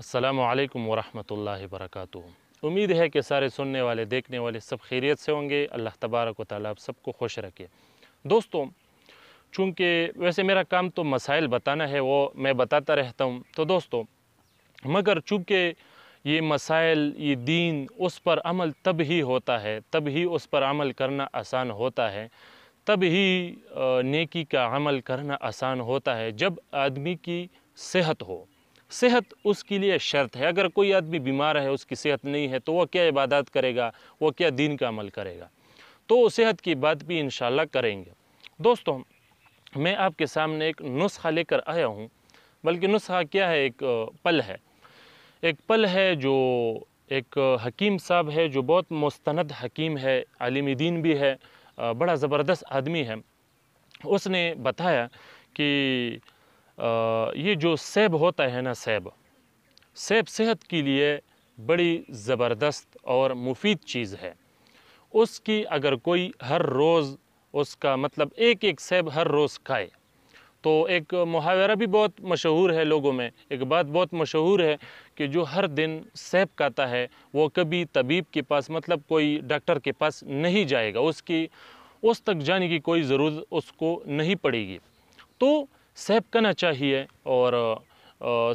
अस्सलामु अलैकुम वरहमतुल्लाहि वबरकातुहू। उम्मीद है कि सारे सुनने वाले देखने वाले सब खैरियत से होंगे। अल्लाह तबारक व तआला आप सबको खुश रखे। दोस्तों, चूँकि वैसे मेरा काम तो मसाइल बताना है, वो मैं बताता रहता हूँ। तो दोस्तों, मगर चूँकि ये मसाइल, ये दीन, उस पर अमल तब ही होता है, तब ही उस पर अमल करना आसान होता है, तब ही नेकी का अमल करना आसान होता है जब आदमी की सेहत हो। सेहत उसके लिए शर्त है। अगर कोई आदमी बीमार है, उसकी सेहत नहीं है, तो वह क्या इबादत करेगा, वो क्या दीन का अमल करेगा। तो सेहत की बात भी इंशाअल्लाह करेंगे। दोस्तों, मैं आपके सामने एक नुस्खा लेकर आया हूँ। बल्कि नुस्खा क्या है, एक पल है। एक पल है जो एक हकीम साहब है, जो बहुत मुस्तनद हकीम है, आलिम दीन भी है, बड़ा ज़बरदस्त आदमी है। उसने बताया कि ये जो सेब होता है ना, सेब सेहत के लिए बड़ी ज़बरदस्त और मुफीद चीज़ है। उसकी अगर कोई हर रोज़, उसका मतलब एक एक सेब हर रोज़ खाए, तो एक मुहावरा भी बहुत मशहूर है लोगों में, एक बात बहुत मशहूर है कि जो हर दिन सेब खाता है वो कभी तबीब के पास, मतलब कोई डॉक्टर के पास नहीं जाएगा, उसकी उस तक जाने की कोई ज़रूरत उसको नहीं पड़ेगी। तो सेब खाना चाहिए। और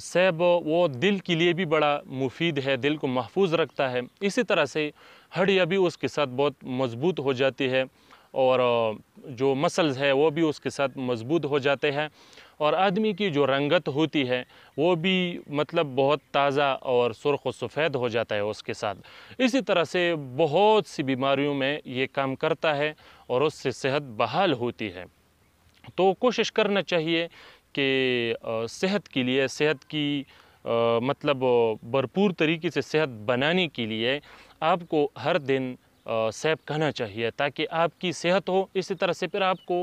सेब वो दिल के लिए भी बड़ा मुफीद है, दिल को महफूज रखता है। इसी तरह से हड्डियाँ भी उसके साथ बहुत मज़बूत हो जाती है, और जो मसल्स है वो भी उसके साथ मज़बूत हो जाते हैं, और आदमी की जो रंगत होती है वो भी मतलब बहुत ताज़ा और सुर्ख़ व सफ़ेद हो जाता है उसके साथ। इसी तरह से बहुत सी बीमारियों में ये काम करता है और उससे सेहत बहाल होती है। तो कोशिश करना चाहिए कि सेहत के लिए, सेहत की मतलब भरपूर तरीके से सेहत बनाने के लिए आपको हर दिन सेब खाना चाहिए, ताकि आपकी सेहत हो। इसी तरह से फिर आपको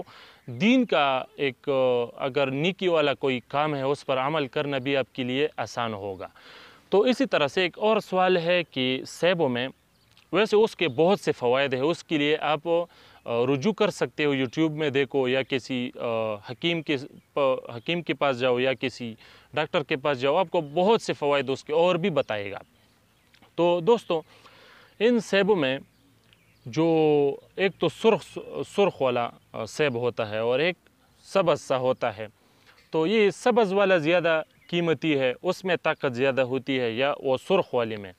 दीन का एक अगर नेकी वाला कोई काम है, उस पर अमल करना भी आपके लिए आसान होगा। तो इसी तरह से एक और सवाल है कि सेबों में वैसे उसके बहुत से फ़वाइद हैं। उसके लिए आप रुजू कर सकते हो, यूट्यूब में देखो, या किसी हकीम के पास जाओ, या किसी डॉक्टर के पास जाओ, आपको बहुत से फ़वाइद उसके और भी बताएगा। तो दोस्तों, इन सेबों में जो एक तो सुर्ख वाला सेब होता है, और एक सब्ज़ सा होता है। तो ये सब्ज़ वाला ज़्यादा कीमती है, उसमें ताकत ज़्यादा होती है, या वो सुर्ख वाले में।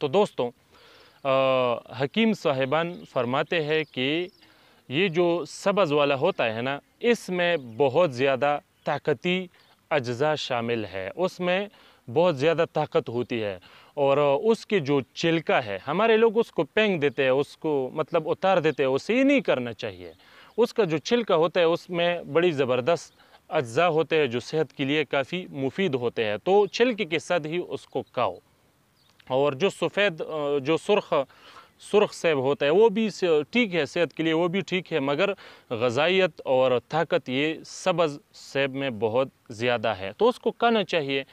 तो दोस्तों, हकीम साहिबान फरमाते हैं कि ये जो सब्ज़ वाला होता है ना, इसमें बहुत ज़्यादा ताकती अज्जा शामिल है, उसमें बहुत ज़्यादा ताकत होती है। और उसके जो छिलका है, हमारे लोग उसको फेंक देते हैं, उसको मतलब उतार देते हैं, उसे ये नहीं करना चाहिए। उसका जो छिलका होता है उसमें बड़ी ज़बरदस्त अज्जा होते हैं जो सेहत के लिए काफ़ी मुफीद होते हैं। तो छिलके के साथ ही उसको खाओ। और जो सफ़ेद, जो सुर्ख सेब होता है वो भी ठीक है, सेहत के लिए वो भी ठीक है, मगर ग़ज़ाइयत और ताकत ये सब्ज़ सेब में बहुत ज़्यादा है, तो उसको खाना चाहिए।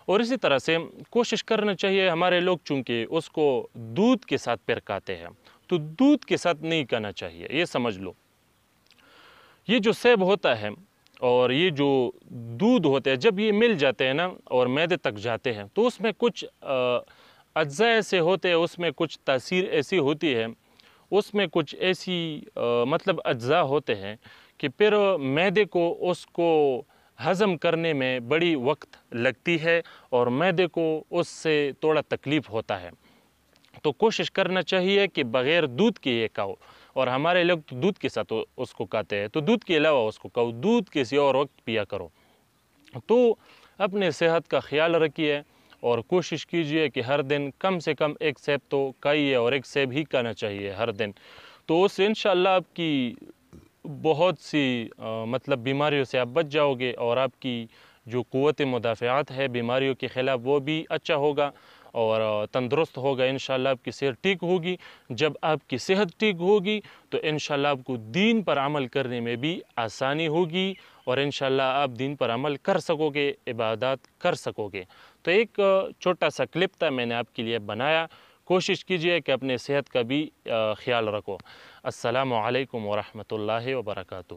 और इसी तरह से कोशिश करना चाहिए, हमारे लोग चूँकि उसको दूध के साथ पिरकाते हैं, तो दूध के साथ नहीं खाना चाहिए, ये समझ लो। ये जो सेब होता है और ये जो दूध होते हैं, जब ये मिल जाते हैं ना और मैदे तक जाते हैं, तो उसमें कुछ अज्जा ऐसे होते हैं, उसमें कुछ तासीर ऐसी होती है, उसमें कुछ ऐसी मतलब अज्जा होते हैं कि फिर मैदे को उसको हज़म करने में बड़ी वक्त लगती है, और मैदे को उससे थोड़ा तकलीफ़ होता है। तो कोशिश करना चाहिए कि बग़ैर दूध के ये खाओ। और हमारे लोग तो दूध के साथ उसको खाते हैं, तो दूध के अलावा उसको खाओ, दूध किसी और वक्त पिया करो। तो अपने सेहत का ख्याल रखिए, और कोशिश कीजिए कि हर दिन कम से कम एक सेब तो खाइए, और एक सेब ही खाना चाहिए हर दिन। तो उससे इंशाअल्लाह आपकी बहुत सी मतलब बीमारियों से आप बच जाओगे, और आपकी जो क़ुव्वत मुदाफ़िआत है बीमारियों के ख़िलाफ़ वो भी अच्छा होगा, और तंदुरुस्त होगा। इंशाअल्लाह आपकी सेहत ठीक होगी। जब आपकी सेहत ठीक होगी तो इंशाअल्लाह आपको दीन पर अमल करने में भी आसानी होगी, और इंशाअल्लाह आप दीन पर अमल कर सकोगे, इबादत कर सकोगे। तो एक छोटा सा क्लिप था, मैंने आपके लिए बनाया। कोशिश कीजिए कि अपने सेहत का भी ख्याल रखो। अस्सलामु अलैकुम वरहमतुल्लाहि वबरकातुहू।